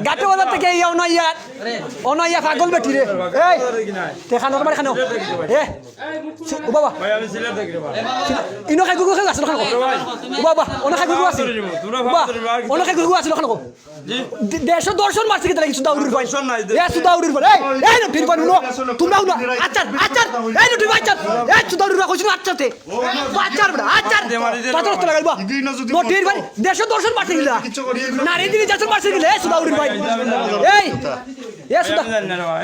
গাতে বাজার থেকে ইয়া অনাইয়া পাগল বেটি রে এই দেখানো তোমার খানো এ ও বাবা ভাই আমি সিলেট থেকে রে ভাই ইনো খাই গুগু খাই আছে খানো ও বাবা ওনা খাই গুগু আছে বাবা ওনা খাই গুগু আছে খানো জি দেড়শো দর্শন মারছে কি তারা কিছু দাউরির ভাই এ সুদাউরির ভাই এই না ফির পান তোমরা না আচ্ছা আচ্ছা এই তুই আচ্ছা এই সুদাউরির কইছ না আচ্ছাতে আচ্ছা আচ্ছা পাতর তো লাগাইবা মোটির ভাই দেড়শো দর্শন মারছে গিলা নারী দিবি দর্শন মারছে গিলা এ সুদাউরির ভাই এই এ সুদা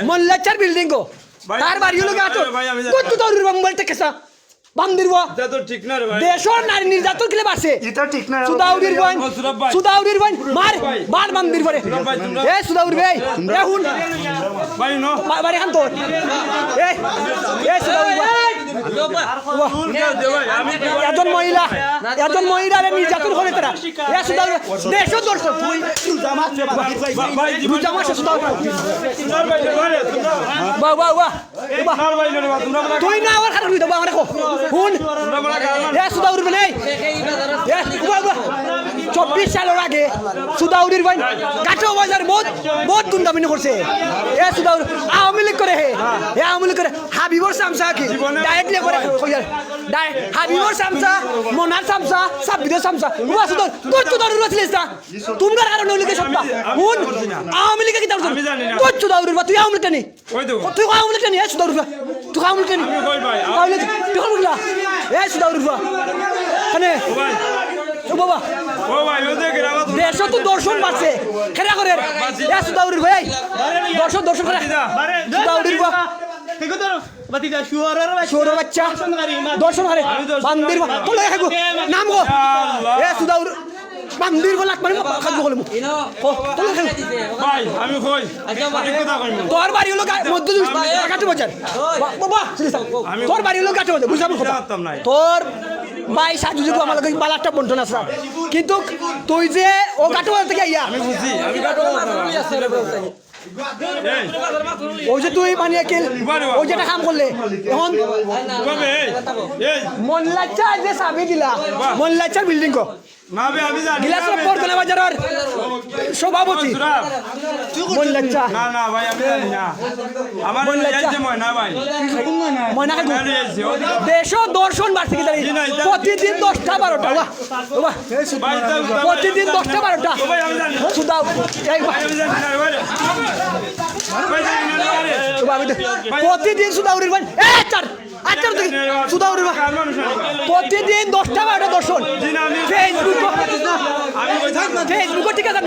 মোল্লাচার বিল্ডিং গো তার বাড়ি হলো গাতো কত সুদাউরির মোবাইল থেকে কেসা বান্দিরবা এটা তো ঠিক না রে ভাই দেশর নারী নির্যাতন কিলে বাসে এটা ঠিক না সুদাউরির ভাই মার মার বান্দির পরে এ সুদাউরি ভাই এ হুন ভাই নো বাড়ি খান তোর এ সুদাউরি ভাই একজন মহিলারে নির্যাতন করে তারা এ সুদাউরি দেশর দর্শক তুই রুজা মাস সুদাউরি বাহ বাহ বাহ তুই না আমার খারাপ হইতো আমার দেখো হুন এ সুদাউরির ভাই এ বাবা 24 সালের আগে সুদাউরির ভাই কাটো বাজার বহুত গুন্ডামিনি করছে এ সুদাউর আওয়ামী লীগ করে হে আওয়ামী লীগ করে হাবিবর সামসা কি ডাইরেক্টলি করে হাবিবর সামসা মনার সামসা সাবিদের সামসা ওয়া সুদাউর তোর সুদাউরির রছিলিস না তোমরা কারণে লিগে সত্তা হুন আওয়ামী লীগে কি দাও তোর সুদাউরির তুই আওয়ামী লীগ নি তুই আওয়ামী লীগ নি এ সুদাউরির তুই আওয়ামী লীগ নি আওয়ামী লীগ তুই আওয়ামী লীগ এ সুদাউরির কানে ও বাবা ও ভাই ও দেখে রাখো দেশও তো দর্শন পাচ্ছে খেলা করে এ সুদাউরির ভাই দর্শন করে সুদাউরির ভাই ঠিক তো বাতিদা শুয়ারের বাচ্চা দর্শন করে বান্দির তোলে খাইবো নাম গো এ সুদাউর বান্দির বলাক মানে খাইবো বলে তোলে খাইবো ভাই আমি কই ঠিক কথা কইমু তোর বাড়ি হলো মধ্য কাটে বাজার বাবা তোর বাড়ি হলো কাটে বাজার বুঝাবো কথা তোর ভাই সাজু যদি আমার লগে বালাটা বন্টন আছে কিন্তু তুই যে ও কাটে বাজার থেকে আইয়া আমি বুঝি আমি কাটো ওই যে তুই মানে ওই যেটা কাম করলে এখন মনলাচার যে চাবি দিলা মনলাচার বিল্ডিং কো না ভাই আমি জানি গিলাসর পরগনা বাজারের সভাপতি মনলাচা না না ভাই আমি জানি না আমার যাইছে ময়না ভাই ময়না কাকু দেশো দর্শন বাড়ছে কি জানি প্রতিদিন 10টা 12টা বাবা প্রতিদিন 10টা 12টা সুদা এই প্রতিদিন সুদাউরির ভাই সুদাউরির প্রতিদিন 10টা 12টা দর্শন ফেসবুক ঠিক আছে